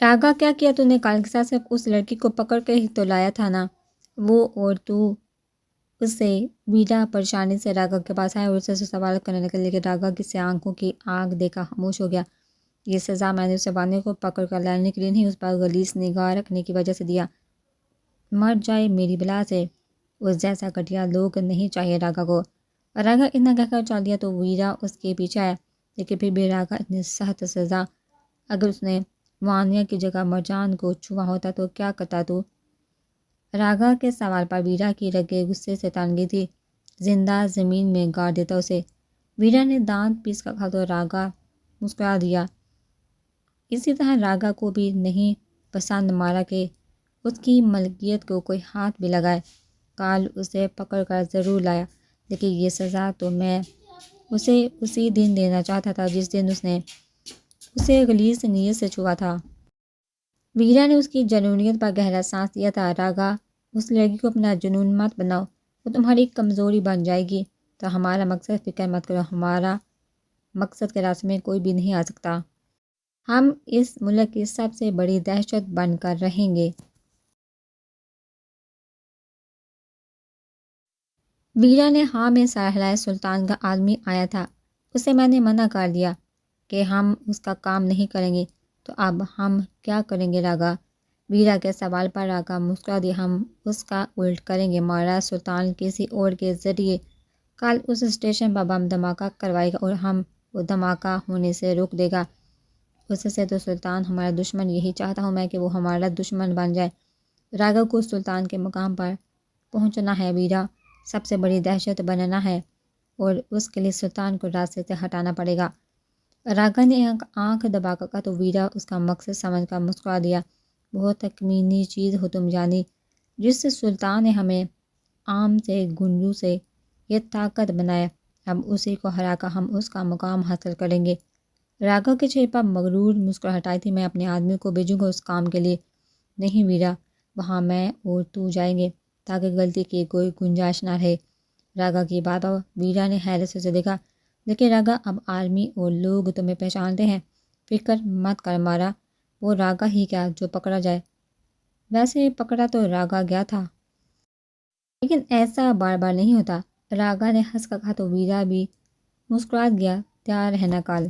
راگا کیا کیا تو نے؟ کال کے ساتھ صرف اس لڑکی کو پکڑ کے ہی تو لایا تھا نا، وہ اور تو اس سے ویرا پریشانی سے راگا کے پاس آیا اور اسے سوال کرنے لگا، لیکن راگا کسی آنکھوں کی آنکھ دیکھا خاموش ہو گیا۔ یہ سزا میں نے اسے وانیہ کو پکڑ کر لانے کے لیے نہیں، اس پر غلیظ نگاہ رکھنے کی وجہ سے دیا۔ مر جائے میری بلا سے، اس جیسا گھٹیا لوگ نہیں چاہیے راگا کو۔ راگا اتنا کہہ کر چل دیا تو ویرا اس کے پیچھے آیا، لیکن پھر بھی راگا اتنی سخت سزا، اگر اس نے وانیہ کی جگہ مرجان کو چھوا ہوتا تو کیا کرتا تو؟ راگا کے سوال پر ویرا کی رگیں غصے سے تان گئی تھی، زندہ زمین میں گاڑ دیتا اسے۔ ویرا نے دانت پیس کر کہا تو راگا مسکرا دیا۔ اسی طرح راگا کو بھی نہیں پسند مارا کہ اس کی ملکیت کو کوئی ہاتھ بھی لگائے۔ کال اسے پکڑ کر ضرور لایا، لیکن یہ سزا تو میں اسے اسی دن دینا چاہتا تھا جس دن اس نے اسے غلیظ نیت سے چھوا تھا۔ ویرا نے اس کی جنونیت پر گہرا سانس لیا تھا۔ راگا، اس لڑکی کو اپنا جنون مت بناؤ، وہ تمہاری کمزوری بن جائے گی۔ تو ہمارا مقصد، فکر مت کرو، ہمارا مقصد کے راستے میں کوئی بھی نہیں آ سکتا۔ ہم اس ملک کی سب سے بڑی دہشت بن کر رہیں گے۔ ویرا نے ہاں میں سر ہلایا۔ سلطان کا آدمی آیا تھا، اسے میں نے منع کر دیا کہ ہم اس کا کام نہیں کریں گے، تو اب ہم کیا کریں گے راگا؟ ویرا کے سوال پر راگا مسکرا دیا۔ ہم اس کا الٹ کریں گے، مہاراج سلطان کسی اور کے ذریعے کل اس اسٹیشن پر بم دھماکہ کروائے گا اور ہم وہ دھماکہ ہونے سے روک دے گا۔ اس سے تو سلطان ہمارا دشمن، یہی چاہتا ہوں میں کہ وہ ہمارا دشمن بن جائے۔ راگا کو سلطان کے مقام پر پہنچنا ہے ویرا، سب سے بڑی دہشت بننا ہے، اور اس کے لیے سلطان کو راستے سے ہٹانا پڑے گا۔ راگا نے آنکھ دبا کر کہا تو ویرا اس کا مقصد سمجھ کر مسکرا دیا۔ بہت تکمینی چیز ہو تم جانی، جس سے سلطان نے ہمیں عام سے گنجو سے یہ طاقت بنایا، اب اسی کو ہرا کر ہم اس کا مقام حاصل کریں گے۔ راگا کے چہرے پر مغرور مسکراہٹ آئی تھی۔ میں اپنے آدمی کو بھیجوں گا اس کام کے لیے۔ نہیں ویرا، وہاں میں اور تو جائیں گے تاکہ غلطی کی کوئی گنجائش نہ رہے۔ راگا کی بات پر ویرا نے حیرت سے دیکھا، لیکن راگا اب آرمی اور لوگ تمہیں پہچانتے ہیں، فکر مت کر مارا، وہ راگا ہی کیا جو پکڑا جائے۔ ویسے پکڑا تو راگا گیا تھا، لیکن ایسا بار بار نہیں ہوتا۔ راگا نے ہنس کر کہا تو ویرا بھی مسکرا گیا۔ تیار رہنا کال۔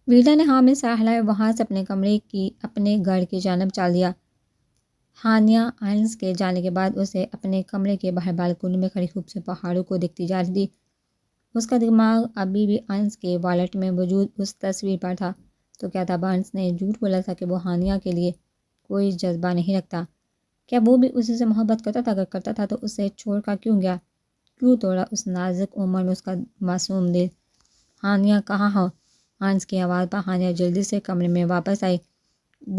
ویرا نے ہاں میں سر ہلایا، وہاں سے اپنے کمرے کی اپنے گھر کی جانب چل دیا۔ ہانیہ آئنس کے جانے کے بعد اسے اپنے کمرے کے باہر بالکونی میں کھڑی خوبصورت پہاڑوں کو دیکھتی جا رہی تھی۔ اس کا دماغ ابھی بھی آئنس کے والٹ میں موجود اس تصویر پر تھا۔ تو کیا تب آئنس نے جھوٹ بولا تھا کہ وہ ہانیہ کے لیے کوئی جذبہ نہیں رکھتا؟ کیا وہ بھی اسی سے محبت کرتا تھا؟ اگر کرتا تھا تو اسے چھوڑ کر کیوں گیا؟ کیوں توڑا اس نازک عمر میں اس کا معصوم دل؟ ہانیہ کہاں ہو؟ آئنس کی آواز پر ہانیہ جلدی سے کمرے میں واپس آئی۔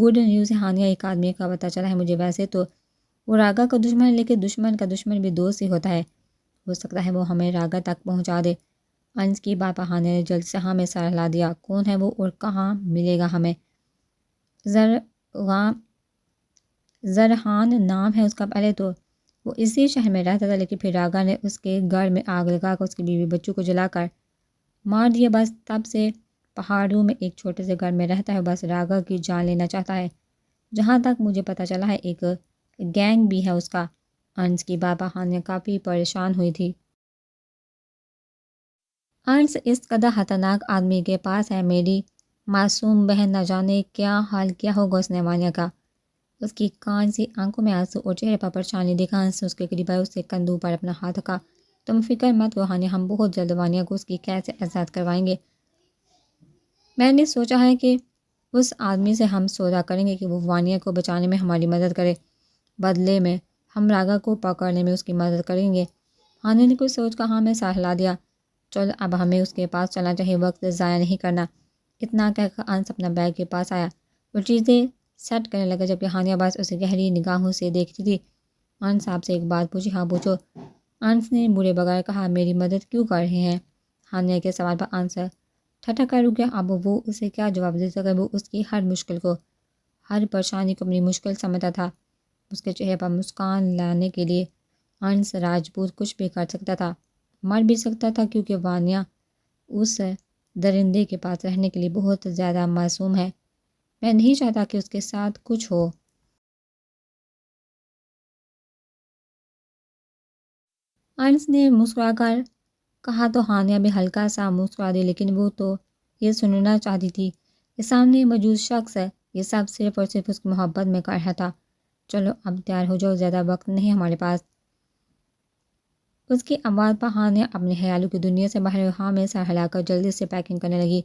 گڈ نیوز ہے ہانیہ، ایک آدمی کا پتہ چلا ہے مجھے۔ ویسے تو وہ راگا کا دشمن ہے، لیکن دشمن کا دشمن بھی دوست ہی ہوتا ہے، ہو سکتا ہے وہ ہمیں راگا تک پہنچا دے۔ آئنس کی بات پر ہانیہ نے جلد سے ہاں میں سر ہلا دیا۔ کون ہے وہ اور کہاں ملے گا ہمیں؟ زرحان نام ہے اس کا۔ پہلے تو وہ اسی شہر میں رہتا تھا، لیکن پھر راگا نے اس کے گھر میں آگ لگا کر اس کی بیوی بچوں کو جلا کر مار دیا، بس تب سے پہاڑوں میں ایک چھوٹے سے گھر میں رہتا ہے، بس راگا کی جان لینا چاہتا ہے۔ جہاں تک مجھے پتہ چلا ہے ایک گینگ بھی ہے اس کا۔ آئنس کی بات پر ہانیہ کافی پریشان ہوئی تھی۔ آئنس اس قدر خطرناک آدمی کے پاس ہے، میری معصوم بہن، نہ جانے کیا حال کیا ہوگا اس نے وانیہ کا۔ اس کی کان سی آنکھوں میں آنسو اور چہرے پر پریشانی دیکھا آئنس اس کے قریب آئے، اس کے کندھوں پر اپنا ہاتھ رکھا۔ تم فکر مت کرو ہانیہ، ہم بہت جلد وانیہ کو اس کی قید سے آزاد کروائیں گے۔ میں نے سوچا ہے کہ اس آدمی سے ہم سودا کریں گے کہ وہ وانیہ کو بچانے میں ہماری مدد کرے، بدلے میں ہم راگا کو پکڑنے میں اس کی مدد کریں گے۔ ہانیہ نے کچھ سوچ کر ہاں میں سر ہلا دیا۔ چل اب ہمیں اس کے پاس چلنا چاہیے، وقت ضائع نہیں کرنا۔ اتنا کہہ کر آئنس اپنا بیگ کے پاس آیا اور چیزیں سیٹ کرنے لگا، جبکہ ہانیہ بس اسے گہری نگاہوں سے دیکھتی تھی۔ آئنس آپ سے ایک بات پوچھی؟ ہاں پوچھو۔ آئنس نے برے بغیر کہا، میری مدد کیوں کر رہے ہیں؟ ہانیہ کے سوال پر آئنس ٹھٹک کر رک گیا۔ اب وہ اسے کیا جواب دے سکتا؟ وہ اس کی ہر مشکل کو، ہر پریشانی کو اپنی مشکل سمجھتا تھا۔ اس کے چہرے پر مسکان لانے کے لیے آئنس راجپوت کچھ بھی کر سکتا تھا، مر بھی سکتا تھا، کیونکہ وانیہ اس درندے کے پاس رہنے کے لیے بہت زیادہ معصوم ہے، میں نہیں چاہتا کہ اس کے ساتھ کچھ ہو۔ آئنس نے مسکرا کر کہا تو ہانیہ بھی ہلکا سا مسکرا دی، لیکن وہ تو یہ سننا چاہتی تھی کہ سامنے موجود شخص ہے یہ سب صرف اور صرف اس کی محبت میں کر رہا تھا۔ چلو اب تیار ہو جاؤ، زیادہ وقت نہیں ہمارے پاس۔ اس کی آواز پر ہانیہ اپنے خیالوں کی دنیا سے باہر ہاں میں سر ہلا کر جلدی سے پیکنگ کرنے لگی۔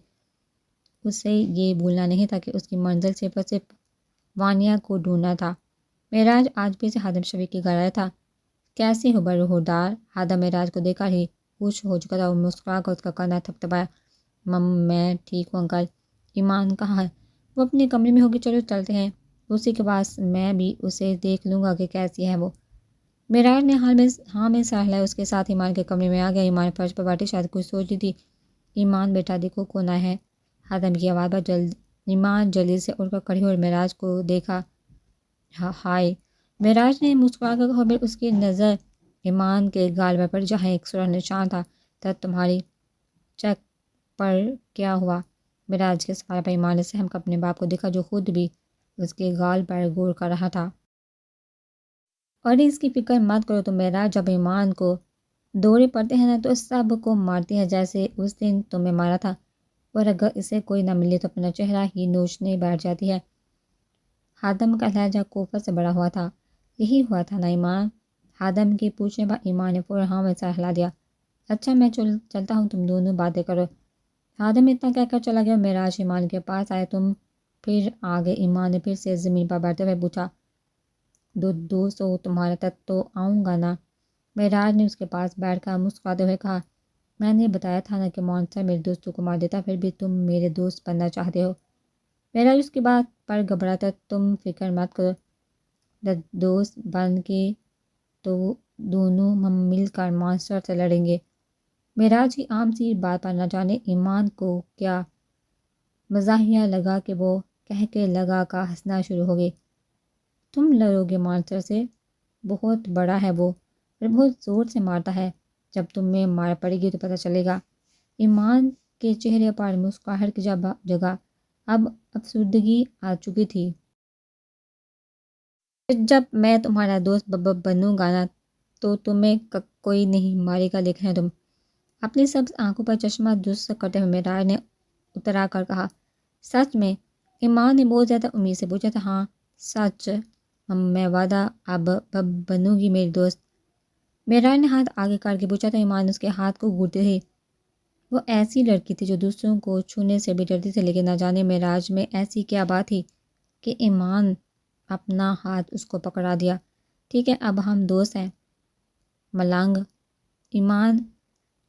اسے یہ بھولنا نہیں تھا کہ اس کی منزل صرف اور صرف وانیہ کو ڈھونڈنا تھا۔ معراج آج بھی سے خادم شفیق کی گھر آیا تھا۔ کیسی ہو برہودار؟ خادم معراج کو دیکھا ہی خوش ہو چکا تھا اور مسکرا کر اس کا کندھا تھپتھپایا۔ میں ٹھیک ہوں انکل۔ ایمان کہاں ہے؟ وہ اپنے کمرے میں ہوگی، چلو چلتے ہیں اسی کے پاس، میں بھی اسے دیکھ لوں گا کہ کیسی ہے وہ۔ معراج نے ہاں میں سر ہلایا، اس کے ساتھ ایمان کے کمرے میں آ گیا۔ ایمان فرش پر بیٹھی شاید کچھ سوچ رہی تھی۔ ایمان بیٹا دیکھو کون آیا ہے۔ خادم کی آواز پر ایمان جلدی سے اٹھ کر کھڑی ہوئی اور معراج کو دیکھا۔ ہائے، معراج نے مسکرا کر کہا، پھر اس کی نظر ایمان کے گال پر جہاں ایک سرخ نشان تھا۔ تمہاری چیک پر کیا ہوا؟ معراج کے سوال پر ایمان نے سہم کر اپنے باپ کو دیکھا جو خود بھی اس کے گال پر غور کر رہا تھا۔ اور اس کی فکر مت کرو، تو معراج جب ایمان کو دورے پڑتے ہیں نا تو سب کو مارتی ہے، جیسے اس دن تمہیں مارا تھا، اور اگر اسے کوئی نہ ملے تو اپنا چہرہ ہی نوچنے بیٹھ جاتی ہے۔ خادم کا لہجہ کوفت سے بڑا ہوا تھا۔ یہی ہوا تھا نا ایمان؟ خادم کے پوچھنے پر ایمان نے فوراً ہاں میں سر ہلا دیا۔ اچھا میں چلتا ہوں، تم دونوں باتیں کرو۔ خادم اتنا کہہ کر چلا گیا۔ معراج ایمان کے پاس آئے۔ تم پھر آگے؟ ایمان نے پھر سے زمین پر بیٹھتے ہوئے پوچھا۔ دوست ہو تمہارا تک تو آؤں گا نا۔ معراج نے اس کے پاس بیٹھ کر مسکراتے ہوئے کہا، میں نے بتایا تھا نا کہ مانسٹر میرے دوستوں کو مار دیتا، پھر بھی تم میرے دوست بننا چاہتے ہو۔ معراج اس کی بات پر گھبراتا، تم فکر مت کرو، دوست بن کے تو دونوں ہم مل کر مانسٹر سے لڑیں گے۔ معراج کی عام سی بات پر نہ جانے ایمان کو کیا مزاحیہ لگا کہ وہ کہہ کے لگا کا ہنسنا شروع ہو گئی۔ تم لڑو گے مانسٹر سے؟ بہت بڑا ہے وہ اور بہت زور سے مارتا ہے، جب تمہیں مار پڑے گی تو پتہ چلے گا۔ ایمان کے چہرے پر مسکراہٹ کی جگہ اب افسردگی آ چکی تھی۔ جب میں تمہارا دوست بنوں گا نا تو تمہیں کوئی نہیں مارے گا، دیکھنا تم۔ اپنی سبز آنکھوں پر چشمہ درست کرتے ہوئے معراج نے اترا کر کہا، سچ میں؟ ایمان نے بہت زیادہ امید سے پوچھا تھا۔ ہاں سچ، میں وعدہ، اب بنوں گی میری دوست۔ معراج نے ہاتھ آگے کر کے پوچھا تو ایمان اس کے ہاتھ کو گھورتی تھی۔ وہ ایسی لڑکی تھی جو دوسروں کو چھونے سے بھی ڈرتی تھی، لیکن نہ جانے معراج میں ایسی کیا بات تھی کہ ایمان اپنا ہاتھ اس کو پکڑا دیا۔ ٹھیک ہے، اب ہم دوست ہیں ملنگ۔ ایمان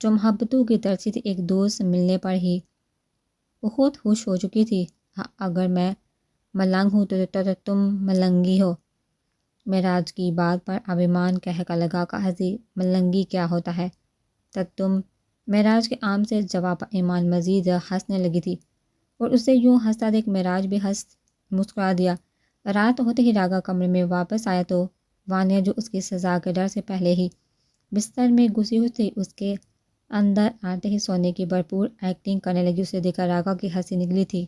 جو محبتوں کی ترسی تھی ایک دوست ملنے پر ہی بہت خوش ہو چکی تھی۔ اگر میں ملنگ ہوں تو تم ملنگی ہو۔ معراج کی بات پر اب ایمان کہہ کر لگا کہ ہنسی، ملنگی کیا ہوتا ہے؟ تب تم؟ معراج کے عام سے جواب پر ایمان مزید ہنسنے لگی تھی، اور اسے یوں ہنستا دیکھ معراج بھی مسکرا دیا۔ رات ہوتے ہی راگا کمرے میں واپس آیا تو وانیہ جو اس کی سزا کے ڈر سے پہلے ہی بستر میں گھسی ہوئی تھی، اس کے اندر آتے ہی سونے کی بھرپور ایکٹنگ کرنے لگی۔ اسے دیکھ کر راگا کی ہنسی نکلی تھی۔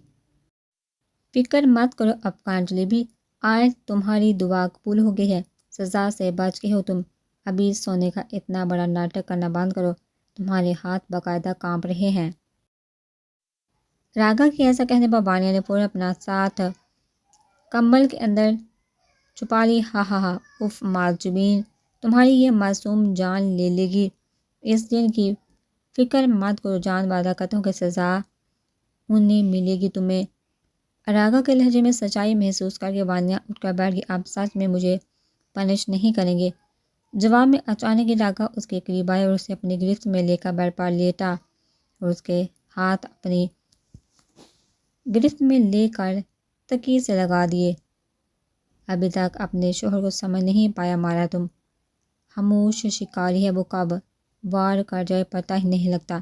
فکر مت کرو افغان بھی، آج تمہاری دعا قبول ہو گئی ہے، سزا سے بچ گئے ہو تم۔ ابھی سونے کا اتنا بڑا ناٹک کرنا بند کرو، تمہارے ہاتھ باقاعدہ کانپ رہے ہیں۔ راگا کے ایسا کہنے پر وانیہ نے فوراً اپنا ساتھ کمبل کے اندر چھپا لی۔ ہا ہا ہا، اف معذبین، تمہاری یہ معصوم جان لے لے گی، اس دن کی فکر مت کرو، جان والا قتلوں کی سزا انہیں ملے گی تمہیں۔ راگا کے لہجے میں سچائی محسوس کر کے وانیہ اٹھ کر بیٹھ گئی۔ آپ سچ میں مجھے پنش نہیں کریں گے؟ جواب میں اچانک ہی راگا اس کے قریب آئے اور اسے اپنی گرفت میں لے کر بیڈ پر لیٹا اور اس کے ہاتھ اپنی گرفت میں لے کر تکیے سے لگا دیے۔ ابھی تک اپنے شوہر کو سمجھ نہیں پایا مارا تم؟ خاموش شکاری ہے، وہ کب وار کر جائے پتہ ہی نہیں لگتا۔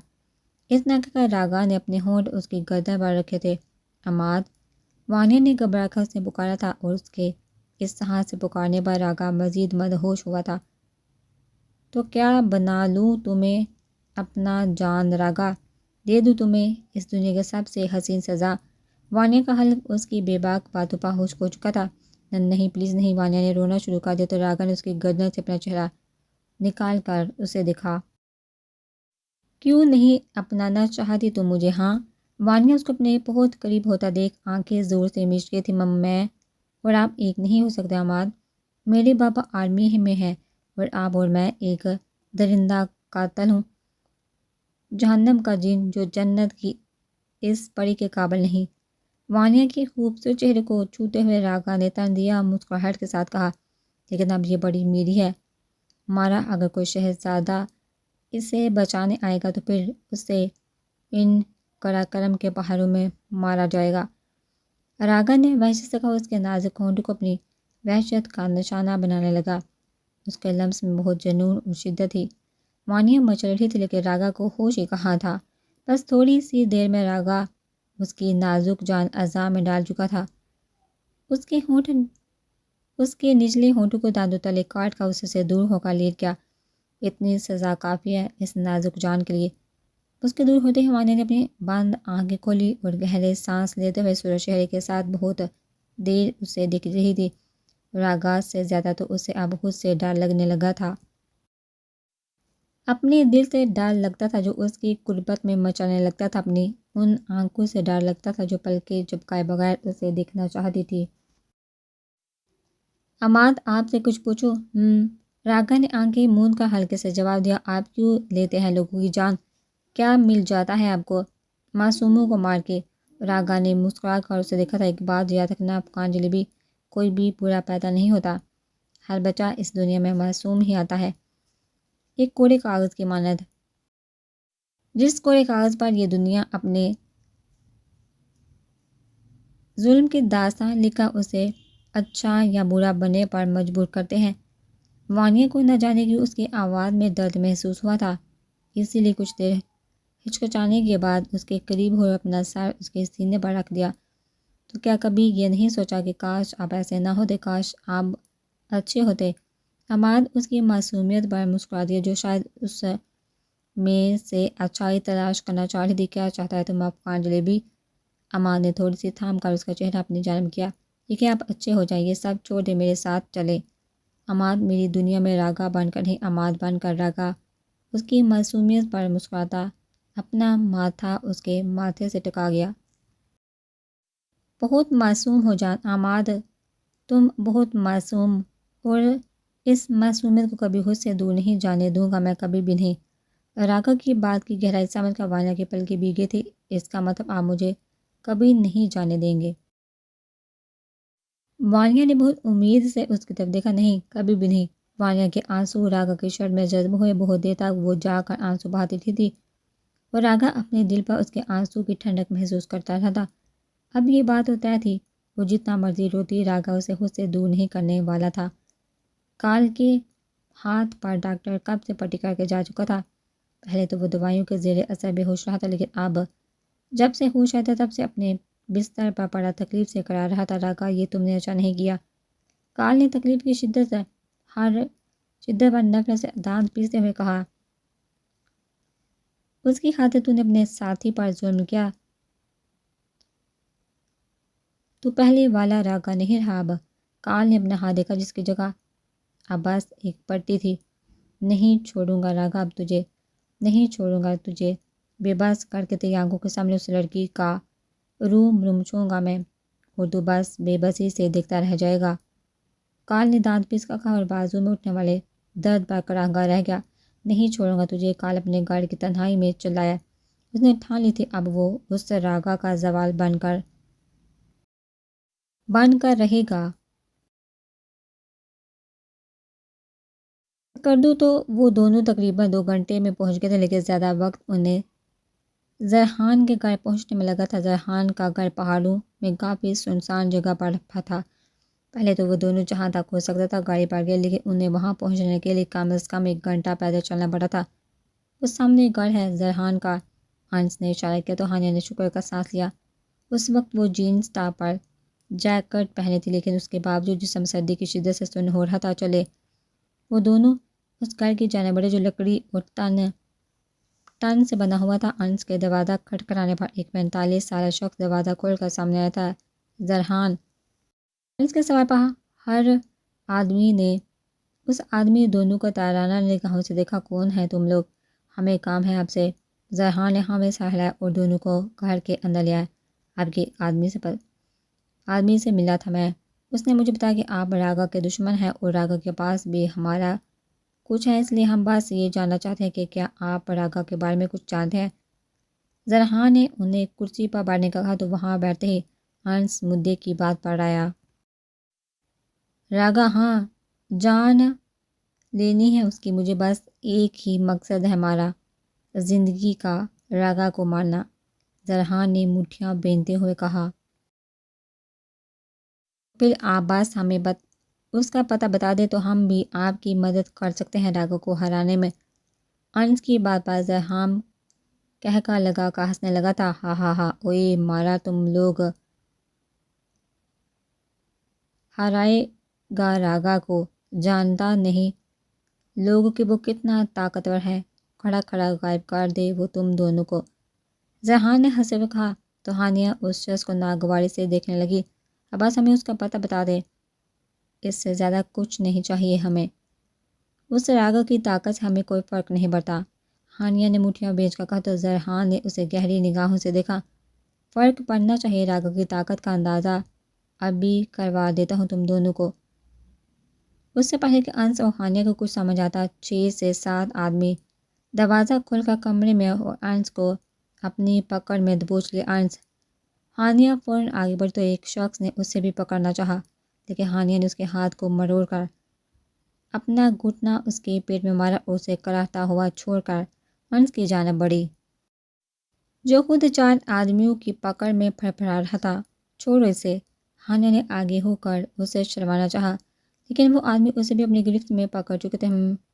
اتنا کہہ کر راگا نے اپنے ہونٹ اس کی گردن پر رکھے تھے۔ عماد، وانیہ نے گھبرا کر اسے پکارا تھا، اور اس کے اس طرح سے پکارنے پر راگا مزید مدہوش ہوا تھا۔ تو کیا بنا لوں تمہیں اپنا جان راگا؟ دے دوں تمہیں اس دنیا کے سب سے حسین سزا۔ وانیہ کا حلق اس کی بے باک باتوں پر ہوش کھو چکا تھا۔ نہیں پلیز نہیں، وانیہ نے رونا شروع کر دیا تو راگا نے اس کی گردن سے اپنا چہرہ نکال کر اسے دکھا۔ کیوں نہیں اپنانا چاہتی تم مجھے؟ ہاں؟ وانیہ اس کو اپنے بہت قریب ہوتا دیکھ آنکھیں زور سے مچ گئی تھی۔ میں اور آپ ایک نہیں ہو سکتے عماد۔ میرے بابا آرمی میں ہیں اور آپ اور میں ایک درندہ قاتل ہوں، جہنم کا جن جو جنت کی اس پری کے قابل نہیں۔ وانیہ کے خوبصورت چہرے کو چھوتے ہوئے راگا نے تندیا مسکراہٹ کے ساتھ کہا، لیکن اب یہ بڑی میری ہے مارا، اگر کوئی شہزادہ اسے بچانے آئے گا تو پھر اسے ان قراقرم کے پہاڑوں میں مارا جائے گا۔ راگا نے وحشت سے کہا، اس کے نازک ہونٹوں کو اپنی وحشت کا نشانہ بنانے لگا۔ اس کے لمس میں بہت جنون اور شدت تھی۔ وانیہ مچل رہی تھی لیکن راگا کو ہوش ہی کہاں تھا۔ بس تھوڑی سی دیر میں راگا اس کی نازک جان اعضاء میں ڈال چکا تھا۔ اس کے نچلے ہونٹوں کو دانتوں تلے کاٹ کر اس سے دور ہو کر لیٹ گیا۔ اتنی سزا کافی ہے اس نازک جان کے لیے۔ اس کے دور ہوتے ہی وانیہ نے اپنی بند آنکھیں کھولی اور گہرے سانس لیتے ہوئے سورج چہرے کے ساتھ بہت دیر اسے دکھ رہی تھی۔ راگا سے زیادہ تو اسے اب خود سے ڈر لگنے لگا تھا۔ اپنے دل سے ڈر لگتا تھا جو اس کی قربت میں مچلنے لگتا تھا، اپنی ان آنکھوں سے ڈر لگتا تھا جو پلکیں جھپکائے بغیر اسے دیکھنا چاہتی تھی۔ عماد آپ سے کچھ پوچھوں؟ راگا نے آنکھیں موند کر ہلکے سے جواب دیا، آپ کیوں لیتے ہیں لوگوں کی جان؟ کیا مل جاتا ہے آپ کو معصوموں کو مار کے؟ راگا نے مسکرا کر اسے دیکھا تھا، ایک بات یاد رکھنا پتنجلی بھی، کوئی بھی برا پیدا نہیں ہوتا، ہر بچہ اس دنیا میں معصوم ہی آتا ہے، ایک کوڑے کاغذ کی مانند، جس کوڑے کاغذ پر یہ دنیا اپنے ظلم کی داستان لکھ کر اسے اچھا یا برا بننے پر مجبور کرتے ہیں۔ وانیہ کو نہ جانے کہ اس کی آواز میں درد محسوس ہوا تھا، اسی لیے کچھ دیر ہچکچانے کے بعد اس کے قریب ہو اپنا سر اس کے سینے پر رکھ دیا۔ تو کیا کبھی یہ نہیں سوچا کہ کاش آپ ایسے نہ ہوتے، کاش آپ اچھے ہوتے؟ عماد اس کی معصومیت پر مسکرا دیا جو شاید اس میں سے اچھائی تلاش کرنا چاہ رہی تھی۔ کیا چاہتا ہے تم پتنجلی بھی؟ عماد نے تھوڑی سی تھام کر اس کا چہرہ اپنی جانب کیا، یہ کہ آپ اچھے ہو جائیں، یہ سب چھوڑ دیں، میرے ساتھ چلے۔ عماد میری دنیا میں راگا بن کر نہیں، عماد بن کر۔ راگا اس کی معصومیت پر مسکراتا اپنا ماتھا اس کے ماتھے سے ٹکا گیا۔ بہت معصوم ہو جان عماد، تم بہت معصوم، اور اس معصومیت کو کبھی خود سے دور نہیں جانے دوں گا میں، کبھی بھی نہیں۔ راگا کی بات کی گہرائی سمجھ کر وانیہ کے پلکیں بھیگ تھی، اس کا مطلب آپ مجھے کبھی نہیں جانے دیں گے؟ وانیہ نے بہت امید سے اس کی طرف دیکھا، نہیں کبھی بھی نہیں۔ وانیہ کے آنسو راگا کی شرٹ میں جذب ہوئے، بہت دیر تک وہ جا کر آنسو بہاتی رہی تھی اور راگا اپنے دل پر اس کے آنسو کی ٹھنڈک محسوس کرتا رہا تھا۔ اب یہ بات تو طے تھی، وہ جتنا مرضی روتی، راگا اسے خود سے دور نہیں کرنے والا تھا۔ کال کے ہاتھ پر ڈاکٹر کب سے پٹی کر کے جا چکا تھا۔ پہلے تو وہ دوائیوں کے زیر اثر بے ہوش رہا تھا، لیکن اب جب سے ہوش آیا تھا تب سے اپنے بستر پر پڑا تکلیف سے کرا رہا تھا۔ راگا یہ تم نے اچھا نہیں کیا، کال نے تکلیف کی شدت پر نفرت سے دانت پیستے ہوئے کہا، اس کی خاطر تو نے اپنے ساتھی پر ظلم کیا، تو پہلے والا راگا نہیں رہا اب۔ کال نے اپنا ہاتھ دیکھا جس کی جگہ اب بس ایک پٹی تھی۔ نہیں چھوڑوں گا راگا اب تجھے، نہیں چھوڑوں گا تجھے، بے بس کر کے تیری آنکھوں کے سامنے اس لڑکی کا روم رومچوں گا میں، اور تو بس بے بسی سے دیکھتا رہ جائے گا۔ کال نے دانت پیس کر کہا اور بازو میں اٹھنے والے درد پر کڑاہا رہ گیا۔ نہیں چھوڑوں گا تجھے، کال اپنے گاڑی کی تنہائی میں چلایا۔ اس نے ٹھان لی تھی اب وہ اس راگا کا زوال بن کر رہے گا۔ کر دوں تو وہ دونوں تقریباً 2 گھنٹے میں پہنچ گئے تھے، لیکن زیادہ وقت انہیں زرحان کے گھر پہنچنے میں لگا تھا۔ زرحان کا گھر پہاڑوں میں کافی سنسان جگہ پر تھا۔ پہلے تو وہ دونوں جہاں تک ہو سکتا تھا گاڑی پر گئے، لیکن انہیں وہاں پہنچنے کے لیے کم از کم 1 گھنٹہ پیدل چلنا پڑا تھا۔ اس سامنے ایک گھر ہے زرحان کا، ہنس نے اشارہ کیا تو ہانیہ نے شکر کا سانس لیا۔ اس وقت وہ جینز ٹاپ پر جیکٹ پہنے تھی، لیکن اس کے باوجود جسم سردی کی شدت سے سن ہو رہا تھا۔ چلے وہ دونوں اس گھر کی جانب بڑھے جو لکڑی اور تن ٹن سے بنا ہوا تھا۔ انس کے دروازہ کھٹکھٹانے پر ایک 45 سالہ شخص دروازہ کھول کر سامنے آیا تھا۔ زرحان۔ انس کے سوال پر ہر آدمی نے اس آدمی دونوں کو تارانہ نگاہوں سے دیکھا۔ کون ہے تم لوگ؟ ہمیں کام ہے آپ سے۔ زرحان نے ہاں میں سر ہلایا اور دونوں کو گھر کے اندر لے آیا۔ آپ کے آدمی سے ملا تھا میں۔ اس نے مجھے بتایا کہ آپ راگا کے دشمن ہیں اور راگا کے پاس بھی ہمارا کچھ ہے، اس لیے ہم بس یہ جاننا چاہتے ہیں کہ کیا آپ راگا کے بارے میں کچھ جانتے ہیں۔ زرحان نے انہیں کرسی پر بیٹھنے کا کہا تو وہاں بیٹھتے ہی انس مدعے کی بات پر آیا۔ راگا، ہاں جان لینی ہے اس کی مجھے، بس ایک ہی مقصد ہے ہمارا زندگی کا، راگا کو مارنا۔ زرحان نے مٹھیاں بینتے ہوئے کہا۔ پھر آپ بس ہمیں اس کا پتہ بتا دیں تو ہم بھی آپ کی مدد کر سکتے ہیں راگا کو ہرانے میں۔ انس کی بات پر زرحان کہکا لگا کر ہنسنے لگا تھا۔ ہاں ہاں ہاں، اوئے مارا تم لوگ ہرائے گا راگا کو، جانتا نہیں لوگوں کہ وہ کتنا طاقتور ہے، کھڑا کھڑا غائب کر دے وہ تم دونوں کو۔ زرحان نے ہنسے ہوئے کہا تو ہانیہ اس شخص کو ناگواری سے دیکھنے لگی۔ اب بس ہمیں اس کا پتہ بتا دے، اس سے زیادہ کچھ نہیں چاہیے ہمیں، اس راگا کی طاقت سے ہمیں کوئی فرق نہیں پڑتا۔ ہانیہ نے مٹھیاں بیچ کر کہا تو زرحان نے اسے گہری نگاہوں سے دیکھا۔ فرق پڑنا چاہیے، راگا کی طاقت کا اندازہ ابھی کروا دیتا ہوں تم دونوں کو۔ اس سے پہلے کہ انس اور ہانیہ کو کچھ سمجھ آتا، 6 سے 7 آدمی دروازہ کھول کر کمرے میں اور انس کو اپنی پکڑ میں دبوچ لے۔ انس، ہانیہ فوراً آگے بڑھی تو ایک شخص نے اسے بھی پکڑنا چاہا، لیکن ہانیہ نے اس کے ہاتھ کو مروڑ کر اپنا گھٹنا اس کے پیٹ میں مارا اور اسے کراہتا ہوا چھوڑ کر انس کی جانب بڑھی، جو خود 4 آدمیوں کی پکڑ میں پھڑپھڑا رہا تھا۔ چھوڑو اسے، ہانیہ نے آگے ہو کر اسے شرمانا چاہا، لیکن وہ آدمی اسے بھی اپنی گرفت میں پکڑ چکے تھے۔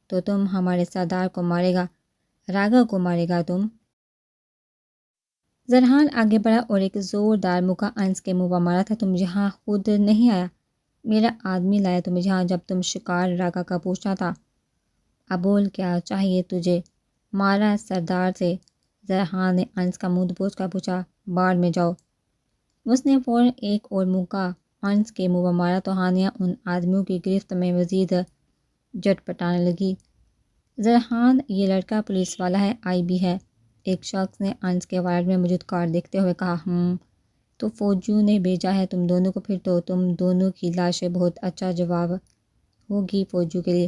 تو تم ہمارے سردار کو مارے گا، راگا کو مارے گا تم؟ زرحان آگے بڑھا اور ایک زوردار مکہ انس کے منہ پر مارا تھا۔ تم یہاں خود نہیں آیا، میرا آدمی لایا تمہیں یہاں جب تم شکار راگا کا پوچھنا تھا۔ اب بول کیا چاہیے تجھے؟ مارا سردار سے، زرحان نے انس کا منہ دبوچ کر پوچھا۔ باڑ میں جاؤ۔ اس نے فوراً ایک اور مکہ انس کے منہ پر مارا تو ہانیہ ان آدمیوں کی گرفت میں مزید جھٹپٹانے لگی۔ زرحان، یہ لڑکا پولیس والا ہے، آئی بی ہے، ایک شخص نے انس کے والٹ میں موجود کارڈ دیکھتے ہوئے کہا۔ تو فوجیوں نے بھیجا ہے تم دونوں کو، پھر تو تم دونوں کی لاشیں بہت اچھا جواب ہوگی فوجیوں کے لیے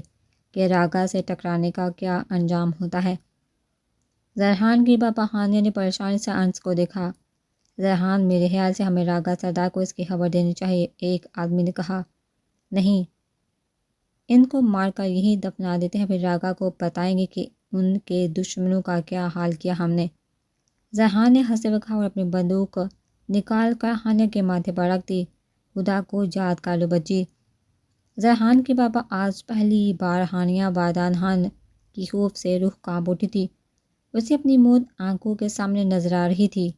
کہ راگا سے ٹکرانے کا کیا انجام ہوتا ہے۔ زرحان کی بات پر ہانیہ نے پریشانی سے انس کو دیکھا۔ زرحان، میرے خیال سے ہمیں راگا سردار کو اس کی خبر دینی چاہیے، ایک آدمی نے کہا۔ نہیں، ان کو مار کر یہیں دفنا دیتے ہیں، پھر راگا کو بتائیں گے کہ ان کے دشمنوں کا کیا حال کیا ہم نے۔ زرحان نے ہنستے ہوئے کہا اور اپنی بندوق نکال کر ہانیہ کے ماتھے پر رکھ دی۔ خدا کو یاد کر لو بچی۔ زرحان کی بات پر آج پہلی بار ہانیہ بادانہن کی خوف سے روح کانپ اٹھی تھی۔ اسے اپنی موت آنکھوں کے سامنے نظر آ رہی تھی۔